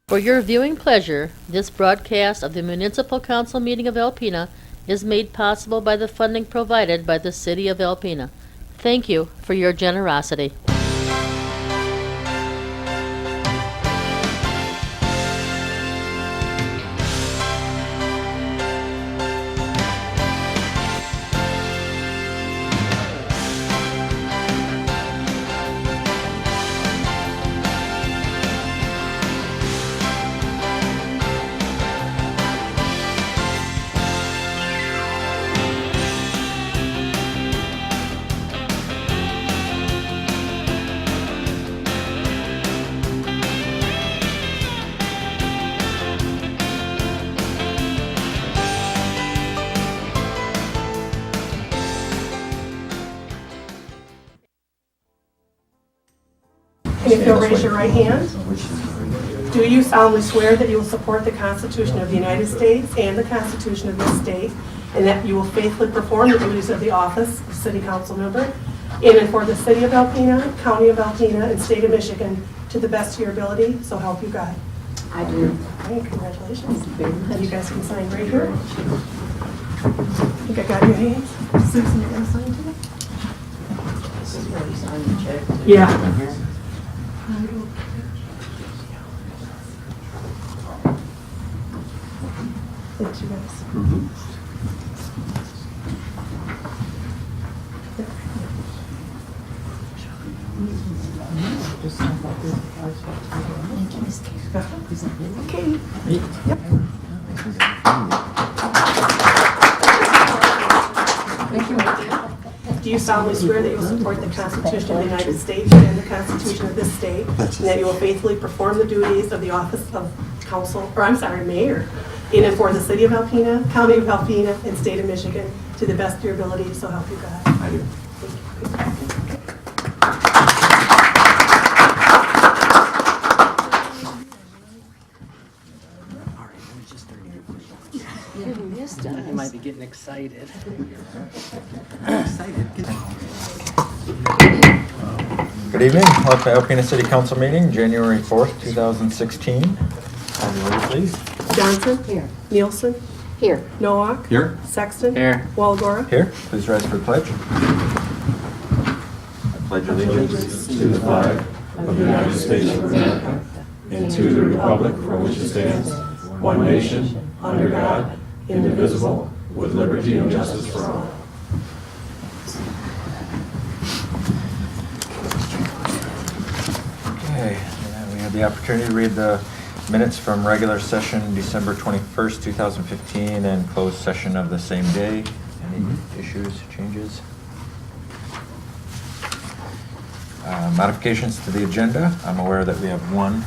For your viewing pleasure, this broadcast of the Municipal Council meeting of Alpena is made possible by the funding provided by the City of Alpena. Thank you for your generosity. And if you'll raise your right hand, do you solemnly swear that you will support the Constitution of the United States and the Constitution of this state, and that you will faithfully perform the duties of the office of City Council Member in and for the City of Alpena, County of Alpena, and State of Michigan to the best of your ability, so help you God? I do. Okay, congratulations. And you guys can sign right here. I think I got your hands. Susan, you're going to sign today? This is where you sign the check. Yeah. Thanks, you guys. Okay. Yep. Do you solemnly swear that you will support the Constitution of the United States and the Constitution of this state, and that you will faithfully perform the duties of the office of mayor, in and for the City of Alpena, County of Alpena, and State of Michigan, to the best of your ability, so help you God? I do. You might be getting excited. Good evening. Welcome to Alpena City Council meeting, January 4th, 2016. Call the order, please. Johnson? Here. Nielsen? Here. Nowak? Here. Sexton? Here. Walagora? Here. Please rise for the pledge. I pledge allegiance to the flag of the United States of America and to the republic for which it stands, one nation, under God, indivisible, with liberty and justice for all. Okay, and we have the opportunity to read the minutes from regular session December 21st, 2015, and closed session of the same day. Any issues, changes? Modifications to the agenda. I'm aware that we have one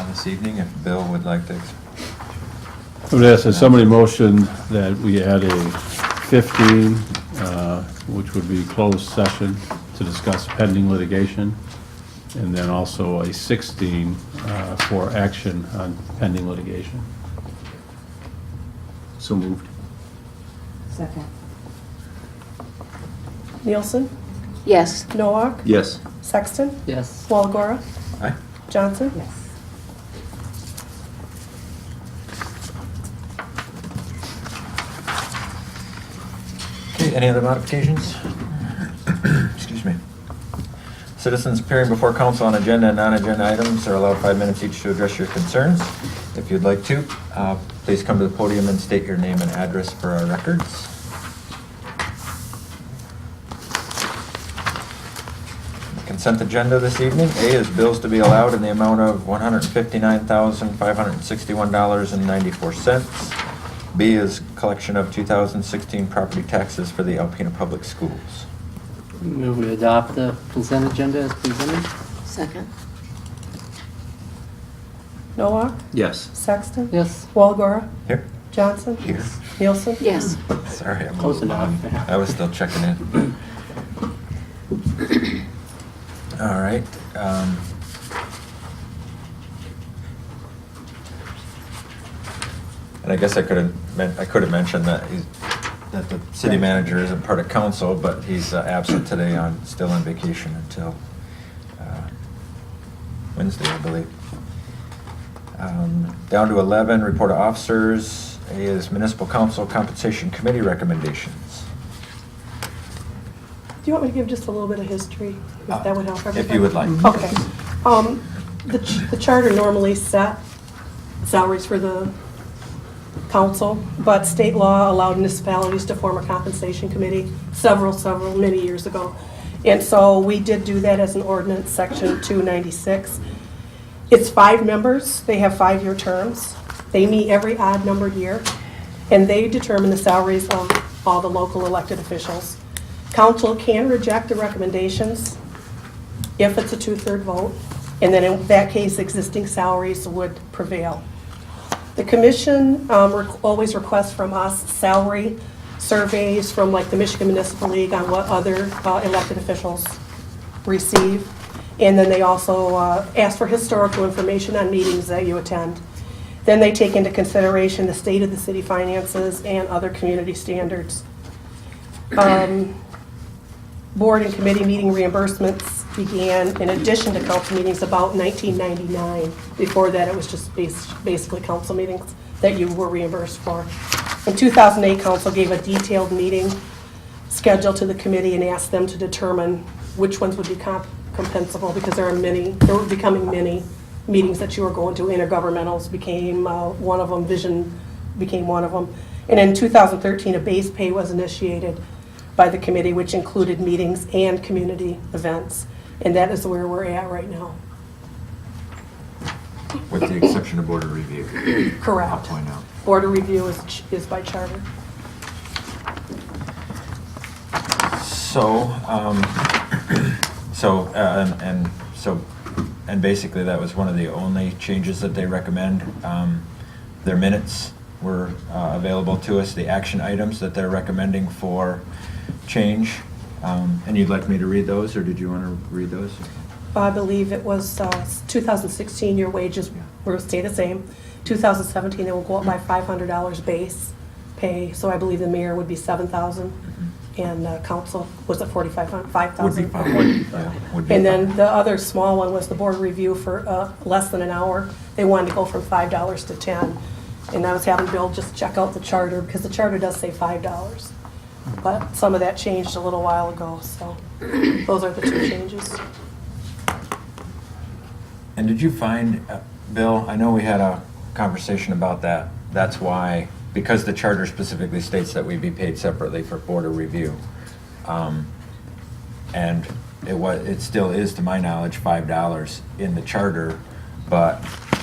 this evening. If Bill would like to. I would ask that somebody motion that we add a 15, which would be closed session to discuss pending litigation, and then also a 16 for action on pending litigation. So moved. Second. Nielsen? Yes. Nowak? Yes. Sexton? Yes. Walagora? Aye. Johnson? Yes. Okay, any other modifications? Excuse me. Citizens appearing before council on agenda and non-agenda items are allowed 5 minutes each to address your concerns. If you'd like to, please come to the podium and state your name and address for our records. Consent agenda this evening. A is bills to be allowed in the amount of $159,561.94. B is collection of 2016 property taxes for the Alpena Public Schools. Move we adopt the consent agenda as presented. Second. Nowak? Yes. Sexton? Yes. Walagora? Here? Johnson? Here. Nielsen? Yes. Sorry, I'm Close enough. I was still checking in. All right. And I guess I could have mentioned that that the city manager isn't part of council, but he's absent today still on vacation until Wednesday, I believe. Down to 11, report of officers is Municipal Council Compensation Committee recommendations. Do you want me to give just a little bit of history? If that would help everybody? If you would like. Okay. The charter normally set salaries for the council, but state law allowed municipalities to form a compensation committee many years ago. And so we did do that as an ordinance, section 296. It's 5 members, they have 5-year terms. They meet every odd numbered year, and they determine the salaries of all the local elected officials. Council can reject the recommendations if it's a 2/3 vote, and then in that case, existing salaries would prevail. The commission always requests from us salary surveys from like the Michigan Municipal League on what other elected officials receive. And then they also ask for historical information on meetings that you attend. Then they take into consideration the state of the city finances and other community standards. Board and committee meeting reimbursements began in addition to council meetings about 1999. Before that, it was just basically council meetings that you were reimbursed for. In 2008, council gave a detailed meeting schedule to the committee and asked them to determine which ones would be compensable, because there were becoming many meetings that you were going to. Intergovernmentals became one of them, Vision became one of them. And in 2013, a base pay was initiated by the committee, which included meetings and community events. And that is where we're at right now. With the exception of board of review. Correct. I'll point out. Board of review is by charter. And basically that was one of the only changes that they recommend. Their minutes were available to us, the action items that they're recommending for change. And you'd like me to read those, or did you want to read those? I believe it was 2016, your wages will stay the same. 2017, they will go up by $500 base pay, so I believe the mayor would be $7,000, and council was at $5,000. Would be fine. Yeah, would be And fine. then the other small one was the board review for less than an hour. They wanted to go from $5 to $10, and I was having Bill just check out the charter, because the charter does say $5. But some of that changed a little while ago, so those are the 2 changes. And did you find, Bill, I know we had a conversation about that. That's why, because the charter specifically states that we be paid separately for board of review. And it still is, to my knowledge, $5 in the charter, but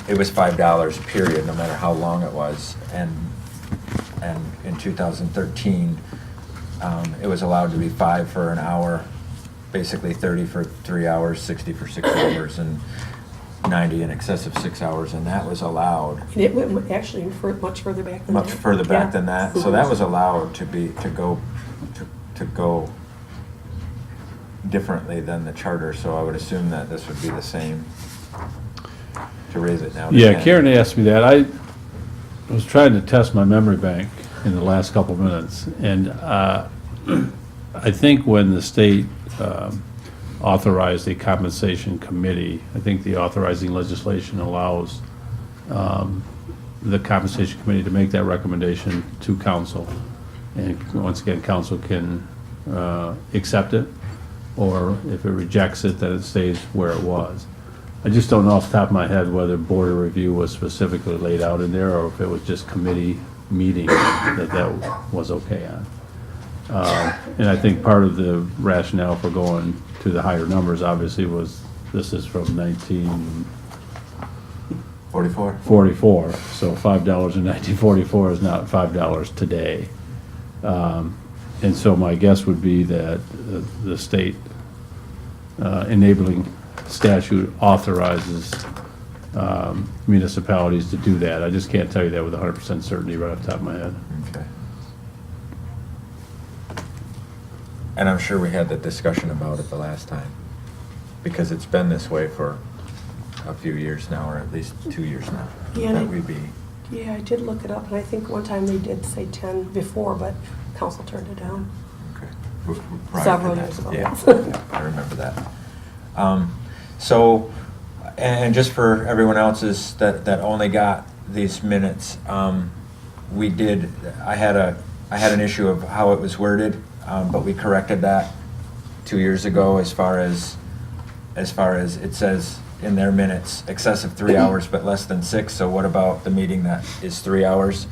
it was $5 period, no matter how long it was. And in 2013, it was allowed to be $5 for an hour, basically 30 for 3 hours, 60 for 6 hours, and 90 in excess of 6 hours, and that was allowed. And it went actually much further back than that. Much further back Yeah. than that. So that was allowed to go differently than the charter. So I would assume that this would be the same, to raise it now to Yeah, 10. Karen asked me that. I was trying to test my memory bank in the last couple of minutes, and I think when the state authorized a compensation committee, I think the authorizing legislation allows the compensation committee to make that recommendation to council. And once again, council can accept it, or if it rejects it, then it stays where it was. I just don't know off the top of my head whether board of review was specifically laid out in there, or if it was just committee meeting that was okay on. And I think part of the rationale for going to the higher numbers, obviously, was this is from 1944, 44. so $5 in 1944 is not $5 today. And so my guess would be that the state enabling statute authorizes municipalities to do that. I just can't tell you that with 100% certainty right off the top of my head. Okay. And I'm sure we had that discussion about it the last time, because it's been this way for a few years now, or at least 2 years now. Yeah, That we'd be, Yeah, I did look it up, and I think one time they did say 10 before, but council turned it down. okay. Prior to Several that. years ago. Yeah, I remember that. So And just for everyone else's that only got these minutes, I had an issue of how it was worded, but we corrected that 2 years ago as far as it says in their minutes, excessive 3 hours but less than 6. So what about the meeting that is 3 hours?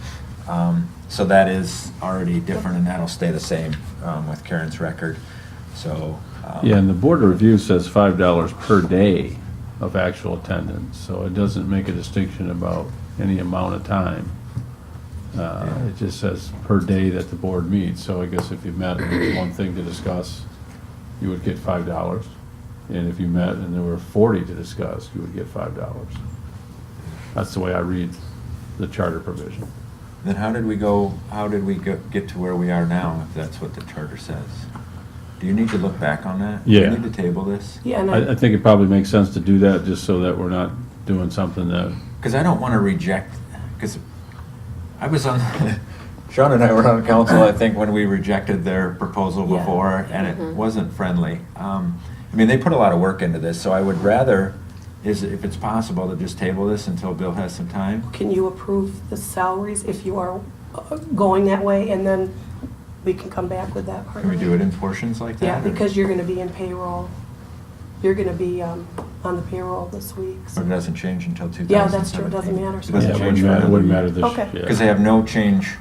So that is already different, and that'll stay the same with Karen's record. So. Yeah, and the board of review says $5 per day of actual attendance, so it doesn't make a distinction about any amount of time. It just says per day that the board meets, so I guess if you met and there was one thing to discuss, you would get $5. And if you met and there were 40 to discuss, you would get $5. That's the way I read the charter provision. Then how did we get to where we are now, if that's what the charter says? Do you need to look back on that? Do Yeah. you need to table this? Yeah, and I think it probably makes sense to do that, just so that we're not doing something that, Because I don't want to reject, because I was on, Sean and I were on council, I think, when we rejected their proposal Yeah. before, and it wasn't friendly. I mean, they put a lot of work into this, so I would rather, if it's possible, to just table this until Bill has some time. can you approve the salaries if you are going that way, and then we can come back with that part? Can we do it in portions like that? Yeah, or- because you're gonna be in payroll. You're gonna be on the payroll this week. Or so- it doesn't change until 2017? Yeah, that's true. It doesn't matter. It doesn't yeah, it change wouldn't for matter, another year. this, Okay. yeah. Because they have no change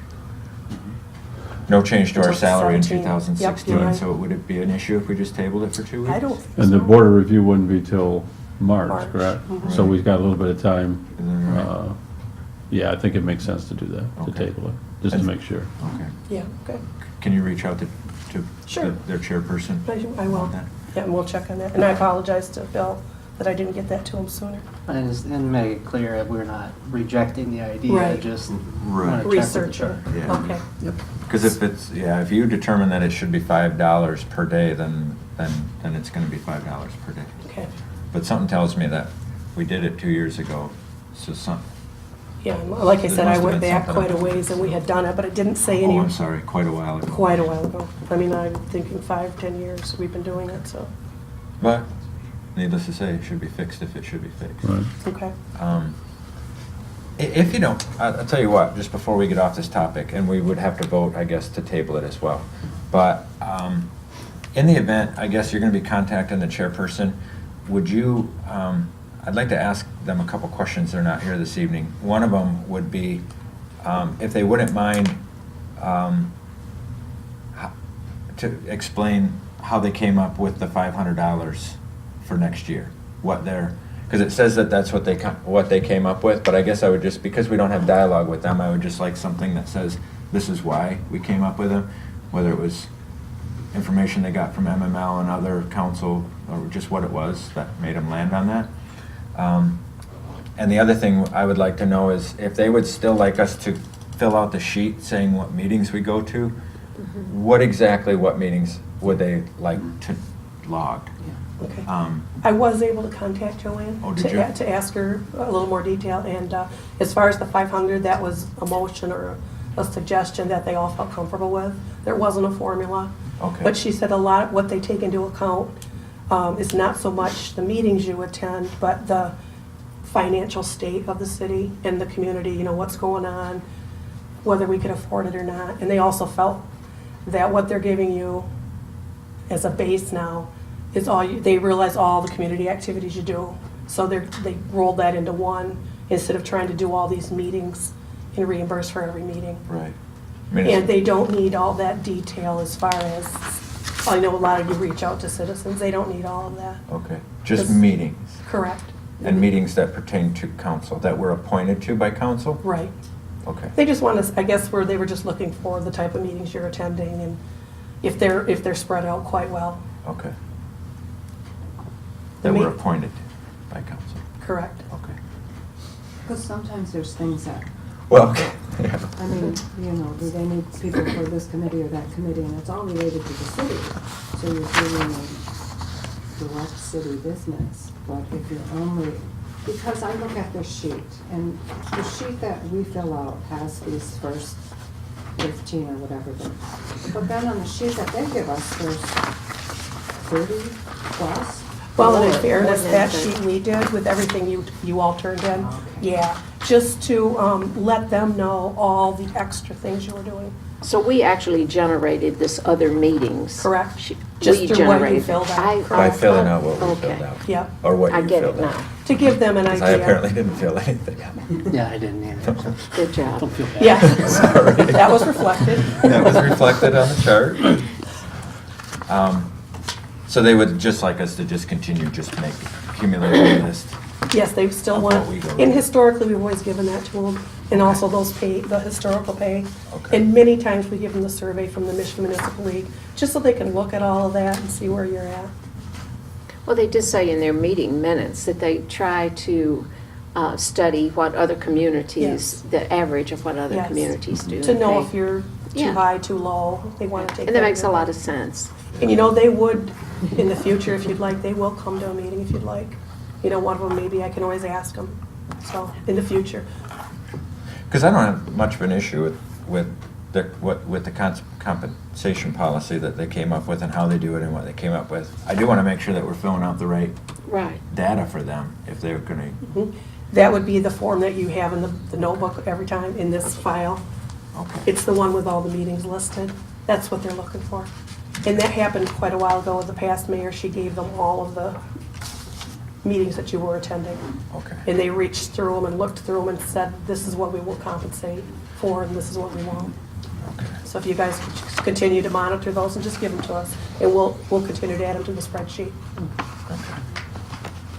to our Until salary in 17. Yep, 2016, you're right. so would it be an issue if we just tabled it for 2 weeks? I don't think And the so. board of review wouldn't be till March, March. correct? Mhm. So we've got a little bit of time. Is that right? Yeah, I think it makes sense to do that, to Okay. table it, just to make sure. Okay. Yeah, okay. Can you reach out to Sure. their chairperson? I will. on that? Yeah, and we'll check on that. And I apologize to Bill that I didn't get that to him sooner. And make it clear that we're not rejecting the idea, Right. just Right. want to check with the Research it. charter. Yeah. Okay. Yep. Because if you determine that it should be $5 per day, then it's gonna be $5 per day. Okay. But something tells me that we did it 2 years ago, so Yeah, and like I There said, must I have went been back something. quite a ways and we had done it, but it didn't say any. oh, I'm sorry, quite a while ago. Quite a while ago. I mean, I'm thinking 5-10 years we've been doing it, so, But needless to say, it should be fixed if it should be fixed. Right. okay. If you don't, I'll tell you what, just before we get off this topic, and we would have to vote, I guess, to table it as well. But in the event, I guess you're going to be contacting the chairperson, would you, I'd like to ask them a couple questions. They're not here this evening. One of them would be, if they wouldn't mind to explain how they came up with the $500 for next year, because it says that that's what they came up with, but I guess I would just, because we don't have dialogue with them, I would just like something that says, this is why we came up with them, whether it was information they got from MML and other council, or just what it was that made them land on that. And the other thing I would like to know is if they would still like us to fill out the sheet saying what meetings we go to, what meetings would they like to log? Okay. Um, I was able to contact Joanne. Oh, did you? To ask her a little more detail, and as far as the 500, that was a motion or a suggestion that they all felt comfortable with. There wasn't a formula. Okay. But she said a lot, what they take into account is not so much the meetings you attend, but the financial state of the city and the community, you know, what's going on, whether we could afford it or not. And they also felt that what they're giving you as a base now is they realize all the community activities you do. So they rolled that into one instead of trying to do all these meetings and reimburse for every meeting. Right. I mean, And they don't need all that detail as far as, I know a lot of you reach out to citizens, they don't need all of that. Okay, just This- meetings, Correct. and meetings that pertain to council, that were appointed to by council? Right. Okay. They just want to, I guess, where they were just looking for the type of meetings you're attending and if they're spread out quite well. Okay. The That were ma- appointed by council, Correct. okay. Because sometimes there's things that, Well, yeah. I mean, you know, do they need people for this committee or that committee, and it's all related to the city. So you're doing a direct city business, but if you're only, because I look at this sheet, and the sheet that we fill out has these first 15 or whatever, but then on the sheet that they give us, there's 30 plus. Well, and in More fairness, than that anything. sheet we did with everything you all turned in, yeah, just to let them know all the extra things you were doing. So we actually generated this other meetings. Correct. She- Just we through what you generated- filled out. I- Correct. By filling out what we Okay. filled out. Yep, Or what I you get filled it out. now. to give them an 'Cause idea. I apparently didn't fill anything out. Yeah, I didn't either. so Good job. Don't feel bad. Yeah, Sorry. that was reflected. That was reflected on the chart. So they would just like us to just continue, just make accumulated list. Yes, they still Of want, what we go and with. historically, we've always given that to them, and also those pay, the historical pay. Okay. And many times we give them the survey from the Michigan Municipal League, just so they can look at all of that and see where you're at. Well, they did say in their meeting minutes that they try to study what other communities, Yes. the average of what other Yes. communities do. To know Okay. if you're too Yeah. high, too low, they want to take. And that care makes a your- lot of sense. And you know, they would, in the future, if you'd like, they will come to a meeting if you'd like. You know, one of them, maybe I can always ask them, so, in the future. Because I don't have much of an issue with the compensation policy that they came up with and how they do it and what they came up with. I do want to make sure that we're filling out the right Right. data for them if they're going to, Mhm. That would be the form that you have in the notebook every time in this file. okay. It's the one with all the meetings listed. That's what they're looking for. And that happened quite a while ago with the past mayor. She gave them all of the meetings that you were attending. Okay. And they reached through them and looked through them and said, this is what we will compensate for and this is what we won't. Okay. So if you guys could continue to monitor those and just give them to us, and we'll continue to add them to the spreadsheet. Okay.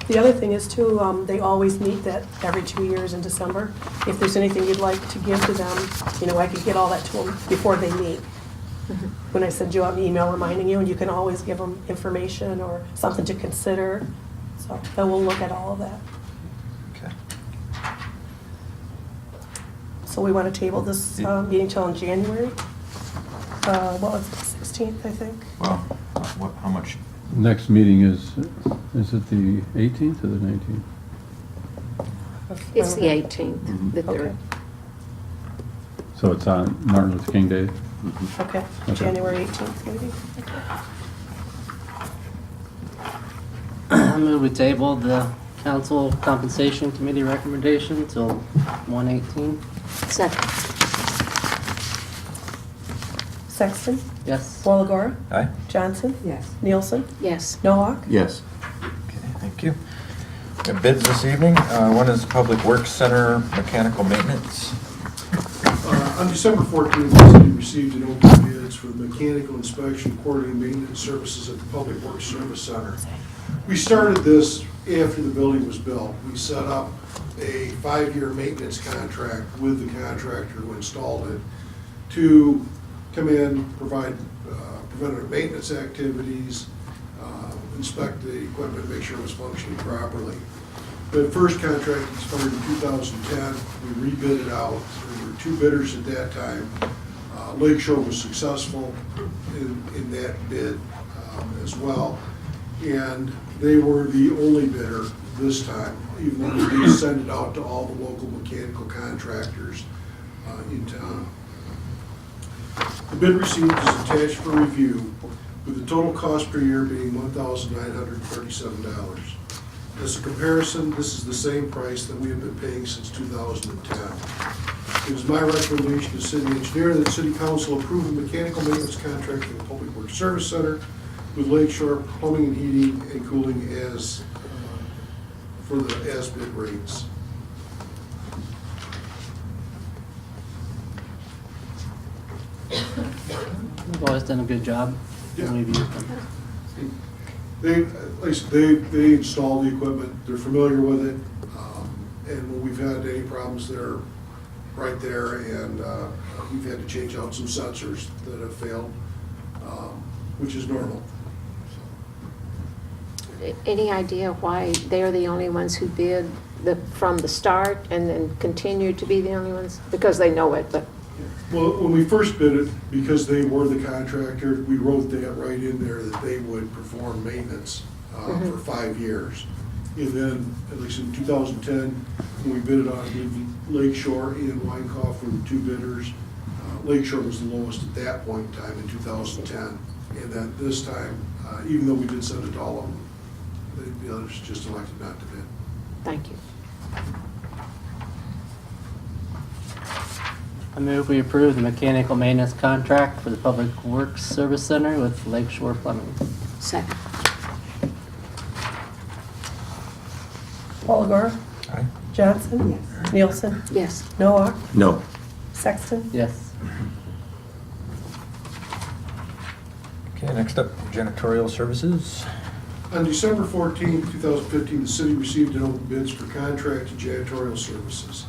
The other thing is too, they always meet that every 2 years in December. If there's anything you'd like to give to them, you know, I could get all that to them before they meet. When I send you out an email reminding you, and you can always give them information or something to consider. So then we'll look at all of that. Okay. So we want to table this meeting till in January. What was it, 16th, I think? Well, how much? Next meeting is it the 18th or the 19th? It's the 18th, the Okay. 3rd. So it's on Martin Luther King Day? Okay, Okay. January 18th maybe. I move we table the council compensation committee recommendation till 1/18. Second. Sexton, Yes. Walagora, Aye? Johnson, Yes. Nielsen, Yes. Noak. Yes. Okay, thank you. We have bids this evening. One is Public Works Center mechanical maintenance. On December 14th, the city received an open bids for the mechanical inspection, quarterly maintenance services at the Public Works Service Center. We started this after the building was built. We set up a 5-year maintenance contract with the contractor who installed it to come in, provide preventative maintenance activities, inspect the equipment, make sure it was functioning properly. The first contract expired in 2010. We rebid it out. There were 2 bidders at that time. Lakeshore was successful in that bid as well. And they were the only bidder this time, even though we did send it out to all the local mechanical contractors in town. The bid receipt is attached for review, with the total cost per year being $1,937. As a comparison, this is the same price that we have been paying since 2010. It is my recommendation to city engineer that city council approve a mechanical maintenance contract for the Public Works Service Center with Lakeshore Plumbing and Heating and Cooling as, for the as-bid rates. You've always done a good job. Yeah. We've used them. They, like I said, they install the equipment, they're familiar with it, and when we've had any problems, they're right there, and we've had to change out some sensors that have failed, which is normal. Any idea why they're the only ones who bid from the start and then continue to be the only ones? Because they know it, but, Well, when we first bid it, because they were the contractor, we wrote that right in there that they would perform maintenance for 5 years. And then, at least in 2010, when we bid it on, Lakeshore and Weinkauf were the 2 bidders. Lakeshore was the lowest at that point in time in 2010. And then this time, even though we did send it to all of them, others just elected not to bid. Thank you. I move we approve the mechanical maintenance contract for the Public Works Service Center with Lakeshore Plumbing. Second. Walagora? Aye. Johnson? Yes. Nielsen? Yes. Noah? No. Sexton? Yes. Okay, next up, Janitorial Services. On December 14, 2015, the city received an open bids for contracted janitorial services.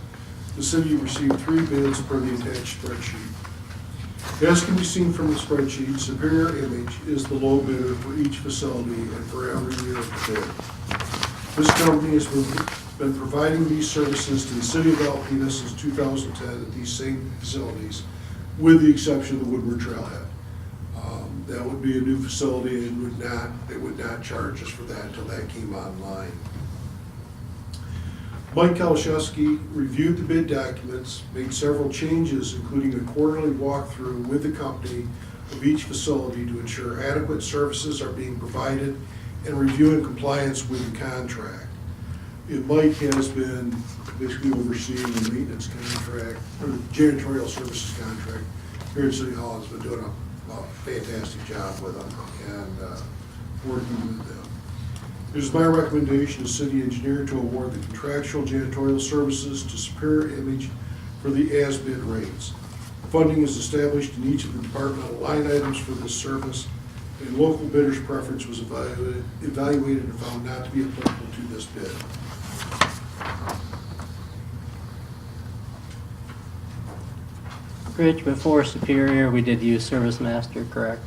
The city received 3 bids per the attached spreadsheet. As can be seen from the spreadsheet, Superior Image is the low bidder for each facility and for every year of the bid. This company has been providing these services to the city of Alpena since 2010 at these same facilities, with the exception of the Woodward Trailhead. That would be a new facility and they would not charge us for that until that came online. Mike Kalashewski reviewed the bid documents, made several changes, including a quarterly walkthrough with the company of each facility to ensure adequate services are being provided and reviewing compliance with the contract. And Mike has been basically overseeing the maintenance contract, or the janitorial services contract here at City Hall, has been doing a fantastic job with them and working with them. It is my recommendation as city engineer to award the contractual janitorial services to Superior Image for the as-bid rates. Funding is established in each of the departmental line items for this service, and local bidders' preference was evaluated and found not to be applicable to this bid. Rich, before Superior, we did use Service Master, correct?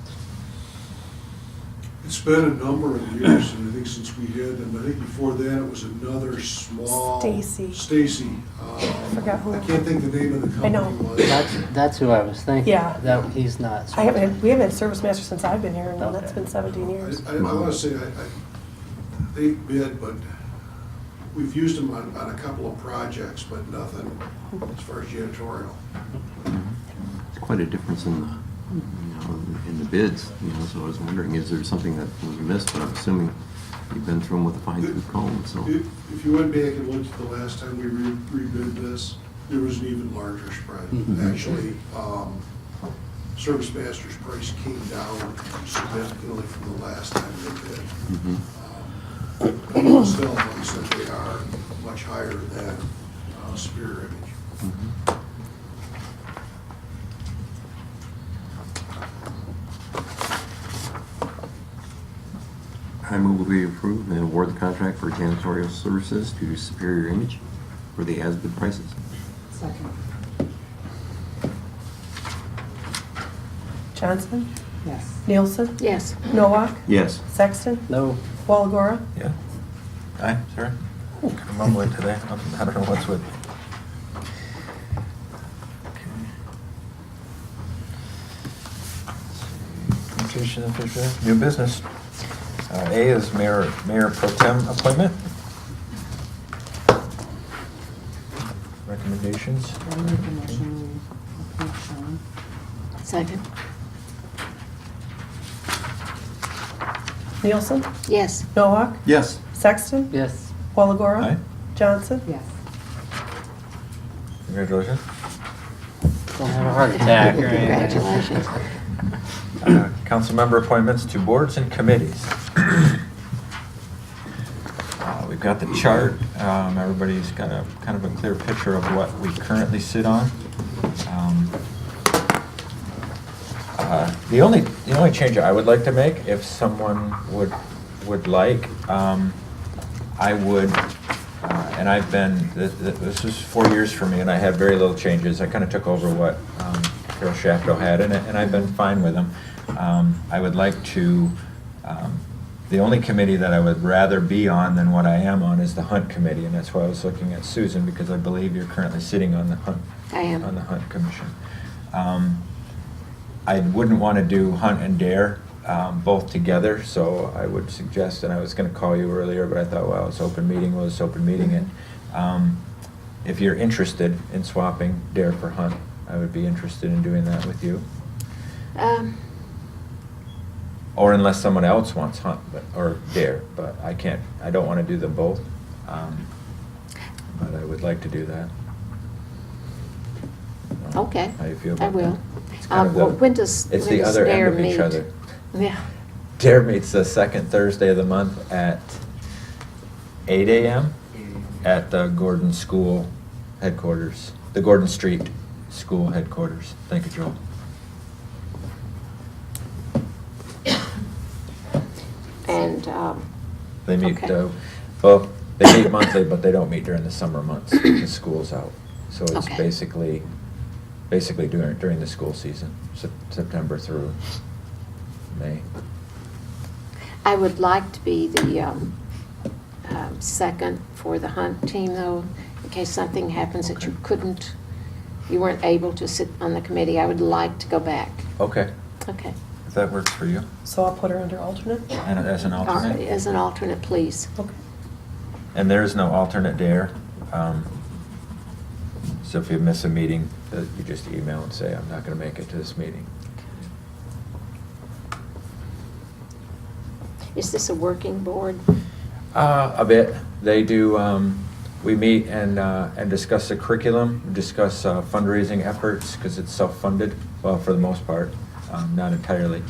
It's been a number of years, and I think since we had them, I think before that it was another small. Stacy. Stacy. Forgot who. I can't think the name of the I know. company was. That's who I was thinking. Yeah. That, he's not. We haven't had Service Master since I've been here, and that's Okay. been 17 years. I want to say, they bid, but we've used them on a couple of projects, but nothing as far as janitorial. It's quite a difference in the, in the bids, so I was wondering, is there something that was missed? But I'm assuming you've been through them with a fine-tooth comb, so. If you went back and looked at the last time we rebid this, there was an even larger spread. Mhm. Actually, Service Master's price came down significantly from the last time they bid. Mhm. Still, like I said, they are much higher than Superior Image. Mhm. I move we approve and award the contract for janitorial services to Superior Image for the as-bid prices. Second. Johnson? Yes. Nielsen? Yes. Noah? Yes. Sexton? No. Walagora? Yeah. Aye, sorry. Kind of mumbling today. I don't know what's with me. Communication official, new business. A is Mayor Pro-Tem appointment. Recommendations. I make a motion we approve Sean. Second. Nielsen? Yes. Noah? Yes. Sexton? Yes. Walagora? Aye. Johnson? Yes. Congratulations. Don't have a heart attack or anything. Congratulations. Councilmember appointments to boards and committees. We've got the chart. Everybody's got a kind of a clear picture of what we currently sit on. The only change I would like to make, if someone would like, I would, and I've been, this is 4 years for me, and I had very little changes. I kind of took over what Carol Shafto had, and I've been fine with them. I would like to, the only committee that I would rather be on than what I am on is the Hunt Committee, and that's why I was looking at Susan, because I believe you're currently sitting on the Hunt. I am. On the Hunt Commission. I wouldn't want to do Hunt and Dare both together, so I would suggest, and I was going to call you earlier, but I thought, well, it's open meeting, well, it's open meeting, and if you're interested in swapping Dare for Hunt, I would be interested in doing that with you. or unless someone else wants hunt, or dare, but I can't, I don't want to do them both. But I would like to do that. Okay. How you feel I about will. that? It's kind of Well, the- when does It's the other DARE end of each meet? other. Yeah. DARE meets the second Thursday of the month at 8 a.m. at the Gordon School headquarters, the Gordon Street School headquarters. Thank you, Joel. And, They meet, Okay. well, they meet monthly, but they don't meet during the summer months because school's out. So it's Okay. basically during the school season, September through May. I would like to be the second for the hunt team, though, in case something happens that you weren't able to sit on the committee. I would like to go back. Okay, Okay. if that works for you, So I'll put her under alternate? and as an alternate. As an alternate, please. Okay. And there is no alternate DARE. So if you miss a meeting, you just email and say, I'm not going to make it to this meeting. Is this a working board? A bit. They do, we meet and discuss the curriculum, discuss fundraising efforts, because it's self-funded, well, for the most part, not entirely.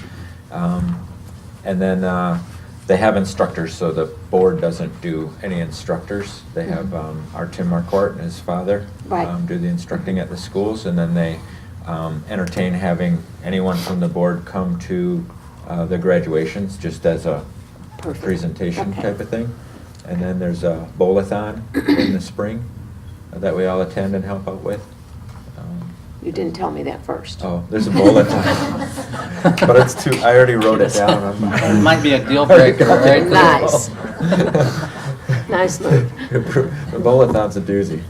And then they have instructors, so the board doesn't do any instructors. They have our Tim Marquardt and his father Right. do the instructing at the schools, and then they entertain having anyone from the board come to the graduations, just as a Perfect. presentation Okay. type of thing. And then there's a bowl-a-thon in the spring that we all attend and help out with. You didn't tell me that first. Oh, there's a bowl-a-thon. But it's too, I already wrote it down. It might be a deal breaker, right? Nice. Nice move. The bowl-a-thon's a doozy,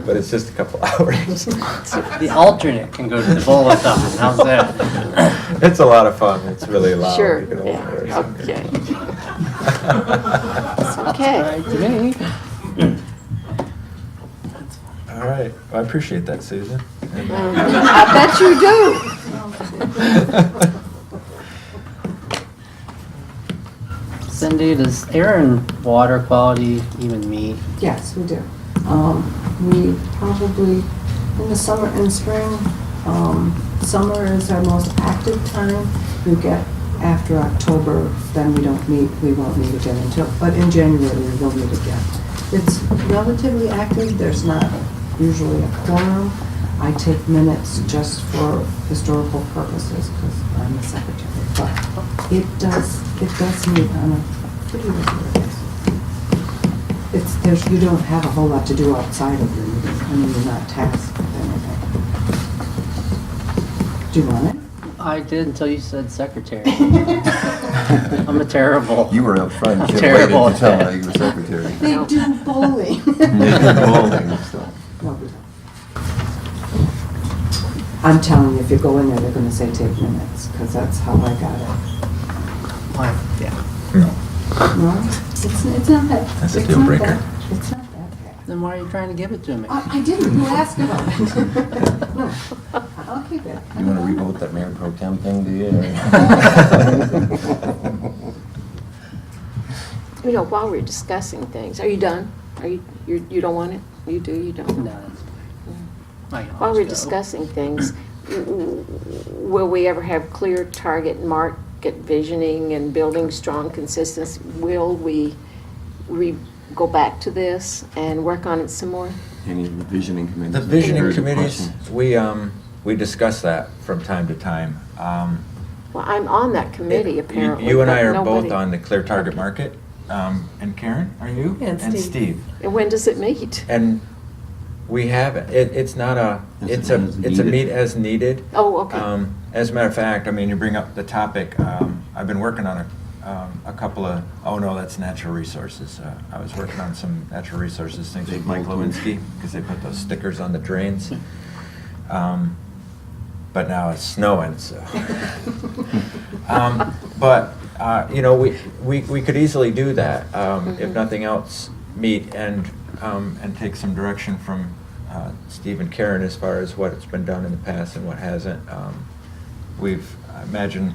but it's just a couple hours. The alternate can go to the bowl-a-thon, how's that? It's a lot of fun. It's really loud. Sure, You can yeah, only hear it. okay. Okay. Okay. To me. All right. Well, I appreciate that, Susan. And, I bet you do. Cindy, does air and water quality even meet? Yes, we do. We probably, in the summer and spring, summer is our most active time. You get after October, then we don't meet, we won't meet again until, but in January we will meet again. It's relatively active, there's not usually a quorum. I take minutes just for historical purposes because I'm the secretary, but it does meet on a pretty regular basis. You don't have a whole lot to do outside of your meeting. I mean, you're not tasked with anything. Do you want it? I did until you said secretary. I'm a terrible. You were up front, you should have Terrible waited to tell at me you were secretary. They do bowling. They do bowling, so. No, we don't. I'm telling you, if you go in there, they're gonna say take minutes, because that's how I got it. Yeah. No, it's not that. That's a it's deal not breaker. that- It's not that bad. Then why are you trying to give it to me? I didn't, you asked about it. No, I'll keep it. You wanna revote that Mayor Pro-Tem thing, do you? You know, while we're discussing things, are you done? You don't want it? You do, you don't? No, that's fine. While we're discussing things, will we ever have clear target market visioning and building strong consistency? Will we go back to this and work on it some more? Any of the visioning committees? The visioning Very good committees, question. we discuss that from time to time. Well, I'm on that committee apparently. You and I but are both nobody- on the Clear Target Market. And Karen, are you? And Steve. And when does it meet? And we haven't, it's not a, It's it's as a needed. meet as needed. Oh, okay. As a matter of fact, I mean, you bring up the topic, I've been working on a couple of, oh no, that's natural resources. I was working on some natural resources things with Mike Lewinsky, because they put those stickers on the drains. But now it's snowing, so. But, you know, we could easily do that, if nothing else, meet and take some direction from Steve and Karen as far as what's been done in the past and what hasn't. I imagine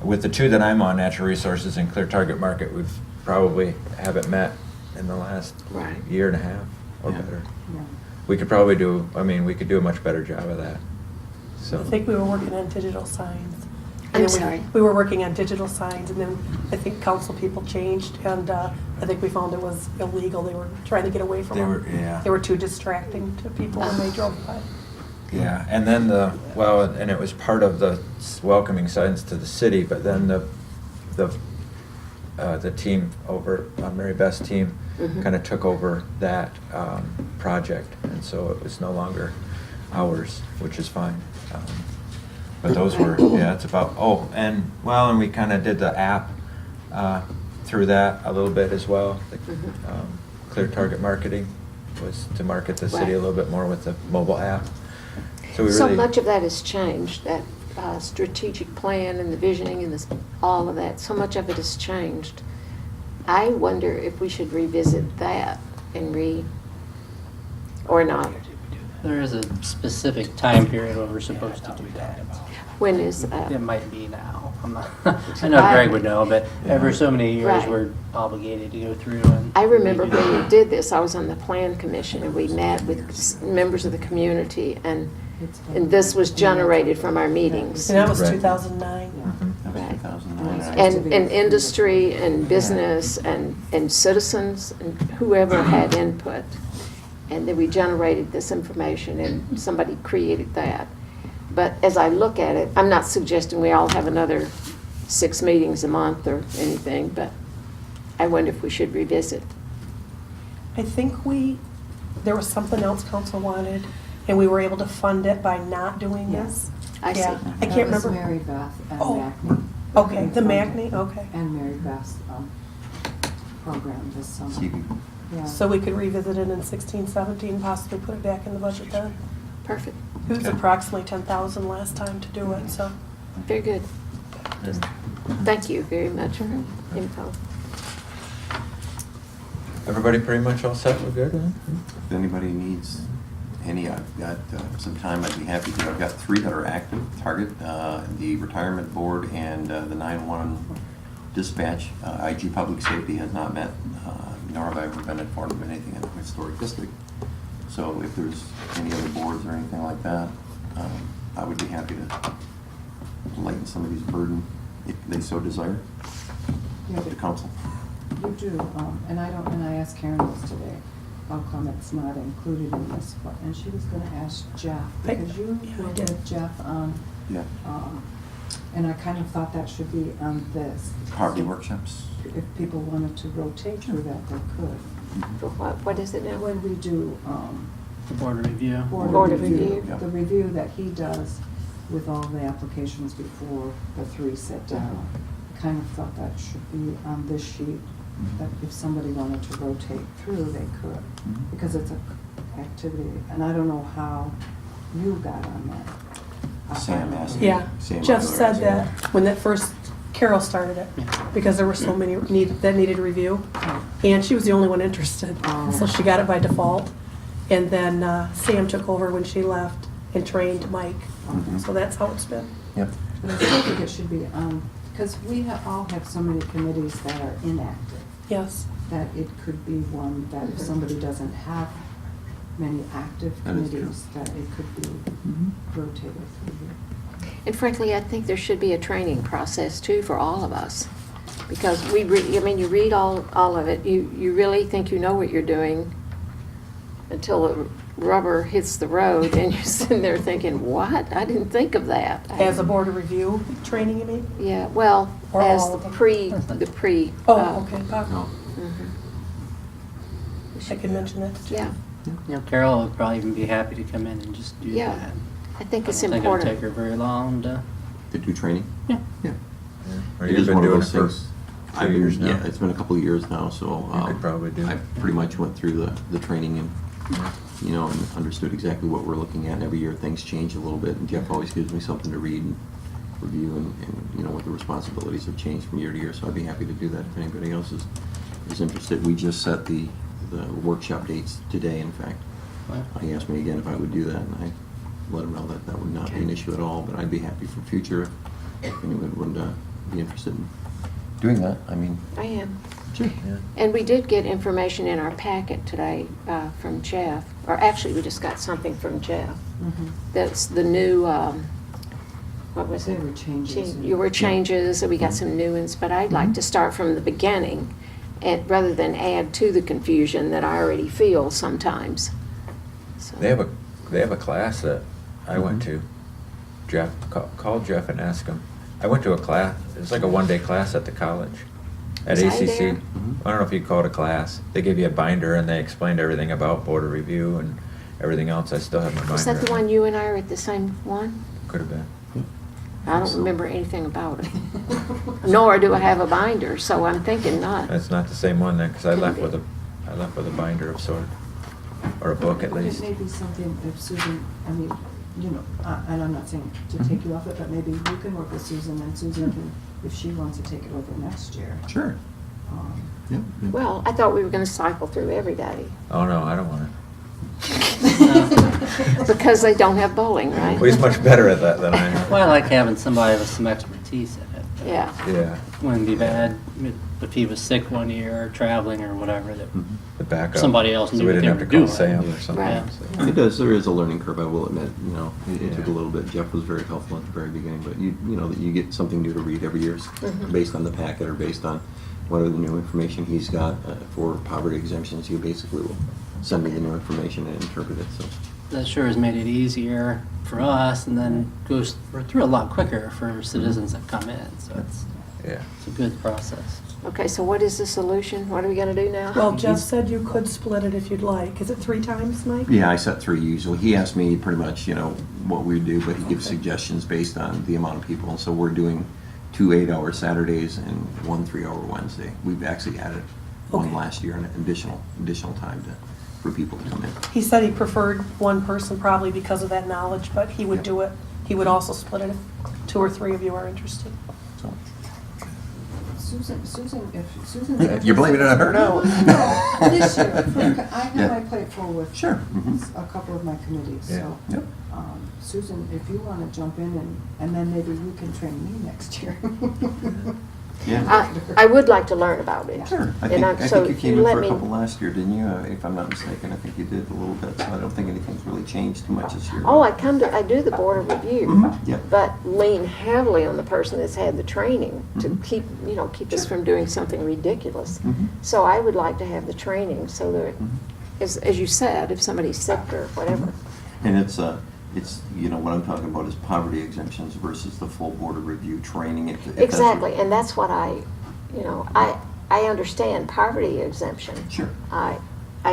with the two that I'm on, Natural Resources and Clear Target Market, we've probably haven't met in the last Right. year and a half or Yeah. better. Yeah. We could probably do, I mean, we could do a much better job of that, so. I think we were working on digital signs. I'm And then sorry. We were working on digital signs, and then I think council people changed, and I think we found it was illegal. They were trying to get away from They them. were, yeah. They were too distracting to people when they drove by. Yeah, and then and it was part of the welcoming signs to the city, but then the team over, Mary Beth's team, Mhm. kind of took over that project, and so it was no longer ours, which is fine. But those were, yeah, it's about, and we kind of did the app through that a little bit as well. The, Mhm. Clear Target Marketing was to market the city Right. a little bit more with the mobile app. So we So really. much of that has changed, that strategic plan and the visioning and this, all of that, so much of it has changed. I wonder if we should revisit that and or not. There is a specific time period when we're supposed to do that. When is, It might be now. I'm not, I know Greg would know, but every so many years, Right. we're obligated to go through and. I remember redo when we that. did this, I was on the plan commission and we met with members of the community and this was generated from our meetings. And that was Right. 2009. That was Right. 2009. And industry and business and citizens and whoever had input. And then we generated this information and somebody created that. But as I look at it, I'm not suggesting we all have another 6 meetings a month or anything, but I wonder if we should revisit. I think there was something else council wanted, and we were able to fund it by not doing this. I see. Yeah, I can't That was remember. Mary Beth and Oh, Macney. Okay, the They Magny, funded- okay. And Mary Beth's program this summer. CV. Yeah. So we could revisit it in 16, 17, possibly put it back in the budget then. Perfect. It was Okay. approximately 10,000 last time to do it, so. Very good. Thank you very much for info. Everybody pretty much all set, we're good, huh? If anybody needs any, I've got some time, I'd be happy to. I've got 3 that are active, Target, the Retirement Board, and the 911 Dispatch. IG Public Safety has not met, nor have I ever been informed of anything in the historic district. So if there's any other boards or anything like that, I would be happy to lighten somebody's burden if they so desire. Yeah, To council. You do, and I asked Karen this today, how come it's not included in this, and she was gonna ask Jeff, because you Yeah, I were did. with Jeff on, Yeah. and I kind of thought that should be on this. Poverty workshops. If people wanted to rotate through that, they could. For what is it now? When we do, The board review. Board of review. Yep. the review that he does with all the applications before the 3 sit down, I kind of thought that should be on this sheet, that if somebody wanted to rotate through, they could, because it's a activity, and I don't know how you got on that. Sam asked. Yeah, Same Jeff other said as that when that first, Carol started it, because there were so many that needed review, and she was the only one interested, so she got it by default. And then Sam took over when she left and trained Mike, so that's how it's been. Yep. But I still think it should be, because we all have so many committees that are inactive, Yes. that it could be one that if somebody doesn't have many active That is true. committees, that it could be rotated through here. And frankly, I think there should be a training process too for all of us. Because you read all of it, you really think you know what you're doing until the rubber hits the road and you're sitting there thinking, what? I didn't think of that. As a board of review training, you mean? Yeah, well, Or as all the of them? pre. Oh, okay, No. Mhm. I can mention that to Jeff. Yeah, You know, Carol would probably even be happy to come in and just do Yeah. that. I think it's I don't think it'll take important. her very long to. To do training? Yeah. Yeah. Or It you've is been one of doing it those for things. 2 I've been- years now. Yeah, it's been a couple of years now, so. You could probably do I it. pretty much went through the training and, and understood exactly what we're looking at. And every year things change a little bit, and Jeff always gives me something to read and review, and what the responsibilities have changed from year to year, so I'd be happy to do that if anybody else is interested. We just set the workshop dates today, in fact. He asked me again if I would do that, and I let him know that that would not be an issue at all, but I'd be happy for future if anyone would be interested in doing that. I mean, I am. sure. Yeah. And we did get information in our packet today from Jeff, or actually, we just got something from Jeff. That's the new, what was There it? were changes. There were changes, and we got some new ones, but I'd like to start from the beginning, and rather than add to the confusion that I already feel sometimes. So- They have a class that I went to. Jeff, call Jeff and ask him. I went to a class, it was like a one-day class at the college, at Was I ACC. there? I don't know if you'd call it a class. They gave you a binder and they explained everything about board of review and everything else. I still have my binder. Was that the one you and I are at the same one? Could have been. I don't remember anything about it. Nor do I have a binder, so I'm thinking not. That's not the same one then, because I left Couldn't with a binder of sort, or a book at least. It may be something if Susan, I mean, you know, and I'm not saying to take you off it, but maybe you can work with Susan, and Susan can, if she wants to take it over next year. Sure. um, Yeah. yeah. Well, I thought we were gonna cycle through everybody. Oh, no, I don't want it. Because they don't have bowling, right? Well, he's much better at that than I am. Well, I like having somebody with some expertise in it. Yeah. Yeah, Wouldn't be bad if he was sick one year or traveling or whatever, that the backup. Somebody else So knew we what didn't they have were to call doing. Sam or something. Right. So- It does, there is a learning curve, I will admit, you know, it Yeah. took a little bit. Jeff was very helpful at the very beginning, but you know, that you get something new to read every year based on the packet or based on whatever the new information he's got for poverty exemptions. You basically will send me the new information and interpret it, so. that sure has made it easier for us, and then goes through a lot quicker for citizens that come in, so Yeah. it's a good process. Okay, so what is the solution? What are we gonna do now? Well, Jeff said you could split it if you'd like. Is it 3 times, Mike? Yeah, I set 3 usually. He asked me pretty much, you know, what we do, but he gives suggestions based on the amount of people. And so we're doing 2 8-hour Saturdays and 1 3-hour Wednesday. We've actually added one Okay. last year, and additional time for people to come in. He said he preferred one person probably because of that knowledge, but he would Yeah. do it. He would also split it if 2 or 3 of you are interested. So Susan, if Susan's. you're blaming it on her? No, this year, I have Yeah. my plate full with Sure. Mhm. a couple of my committees, Yeah. so. Yep. Susan, if you want to jump in and then maybe you can train me next year. Yeah. I would like to learn about it. Sure. I And think so you came in let for a me- couple last year, didn't you? If I'm not mistaken, I think you did a little bit, so I don't think anything's really changed too much this year. Oh, I do the board of review, Mhm, yeah. but lean heavily on the person that's had the training to Mhm. keep us from doing something ridiculous. Mhm. So I would like to have the training so that, Mhm. as you said, if somebody's sick or whatever. And it's, you know, what I'm talking about is poverty exemptions versus the full board of review training. If that's- Exactly, and that's what I understand poverty exemption. Sure. I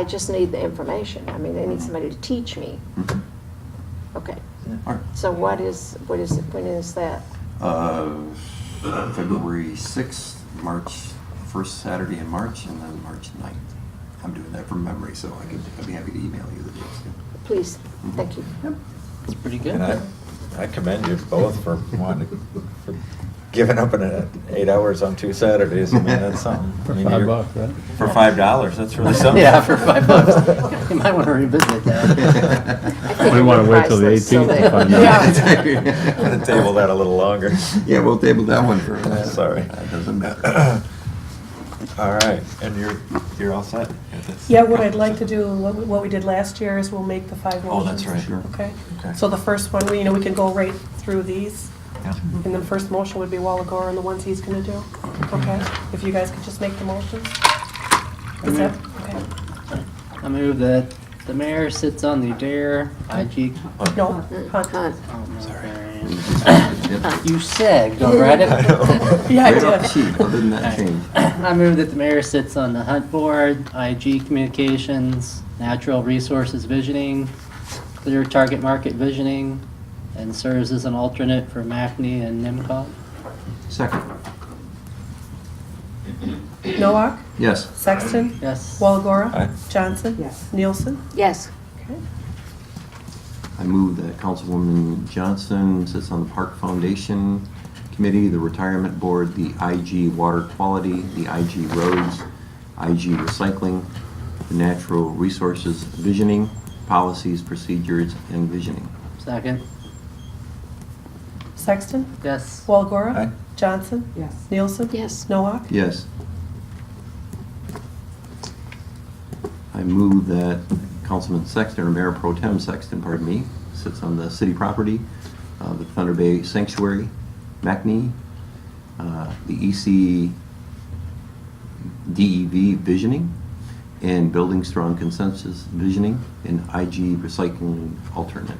just need the information. I mean, I need somebody to teach me. Mhm. Okay, All right. so when is that? February 6th, March, first Saturday in March, and then March 9th. I'm doing that from memory, so I'd be happy to email you the dates. Please, thank you. It's pretty good. And I commend you both for for giving up an 8 hours on 2 Saturdays. I mean, that's something. I mean, you're- $5, right? For $5, that's really something. Yeah, for $5. You might want to revisit that. We want to wait till the Priceless, so 18th to that- find out. Yeah. I'm gonna table that a little longer. Yeah, we'll table that one for. Sorry. That doesn't matter. All right, and you're all set? Yeah, what I'd like to do, what we did last year is we'll make the 5 Oh, motions. that's right. Sure. Okay? Okay. So the first one, we can go right through these. Yeah. And the first motion would be Walagora and the ones he's gonna do. Okay? If you guys could just make the motions. Is that, okay? I move that the mayor sits on the DARE IG. No, Hunt. Hunt. Oh, no, Sorry. Marion. You said, go right I ahead. know. Yeah, I Right off the did. sheet, other than that change. I move that the mayor sits on the Hunt Board, IG Communications, Natural Resources Visioning, Clear Target Market Visioning, and serves as an alternate for MACNY and NIMCOG. Second. Nowak, Yes. Sexton, Yes. Walagora, Aye. Johnson, Yes. Nielsen. Yes, Okay. I move that Councilwoman Johnson sits on the Park Foundation Committee, the Retirement Board, the IG Water Quality, the IG Roads, IG Recycling, the Natural Resources Visioning, Policies, Procedures, and Visioning. Second. Sexton, Yes. Walagora, Aye. Johnson? Yes. Nielsen? Yes. Noak? Yes. I move that Councilman Sexton, or Mayor Pro-Tem Sexton, pardon me, sits on the city property, the Thunder Bay Sanctuary, MACNY, the EC DEV Visioning, and Building Strong Consensus Visioning, and IG Recycling Alternate.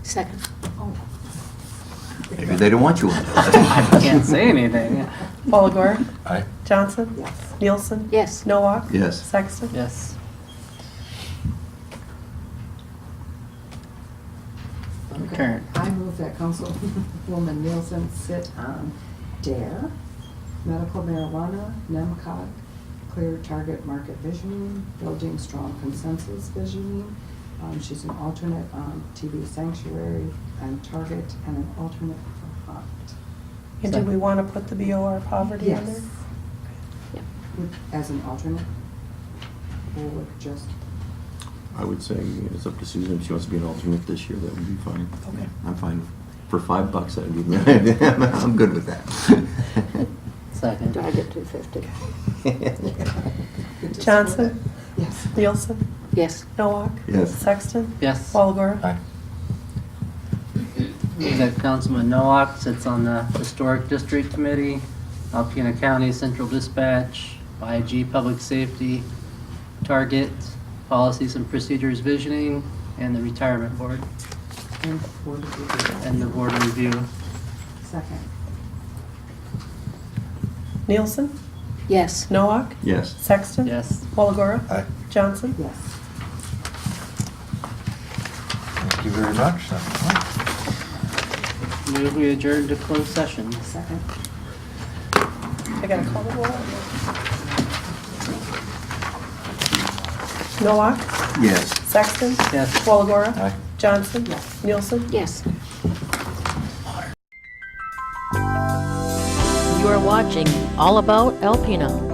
Second. Maybe they don't want you on I can't say anything. Walagora? Aye. Johnson? Yes. Nielsen? Yes. Noak? Yes. Sexton? Yes. Okay. Turn. I move that Councilwoman Nielsen sit on DARE, medical marijuana, NEMCOG, clear target market visioning, building strong consensus visioning. She's an alternate on TV Sanctuary and Target, and an alternate for HUNT. And do we want to put the BOR poverty in there? Yes. As an alternate? Or just, I would say it's up to Susan. If she wants to be an alternate this year, that would be fine. Okay. I'm fine. For $5, that would be, I'm good with that. Second. Do I get 250? Johnson? yes. Nielsen? Yes. Noak? Yes. Sexton? Yes. Walagora? Aye. Move that Councilman Nowak sits on the Historic District Committee, Alpena County Central Dispatch, IG Public Safety, Target, Policies and Procedures Visioning, and the Retirement Board, And Board of Review. and the Board of Review. Second. Nielsen? Yes. Noak? Yes. Sexton? Yes. Walagora? Aye. Johnson? Yes. Thank you very much. Move we adjourn to closed session. Second. I gotta call the roll. Noak? Yes. Sexton? Yes. Walagora? Aye. Johnson? Yes. Nielsen? Yes. You are watching All About Alpena.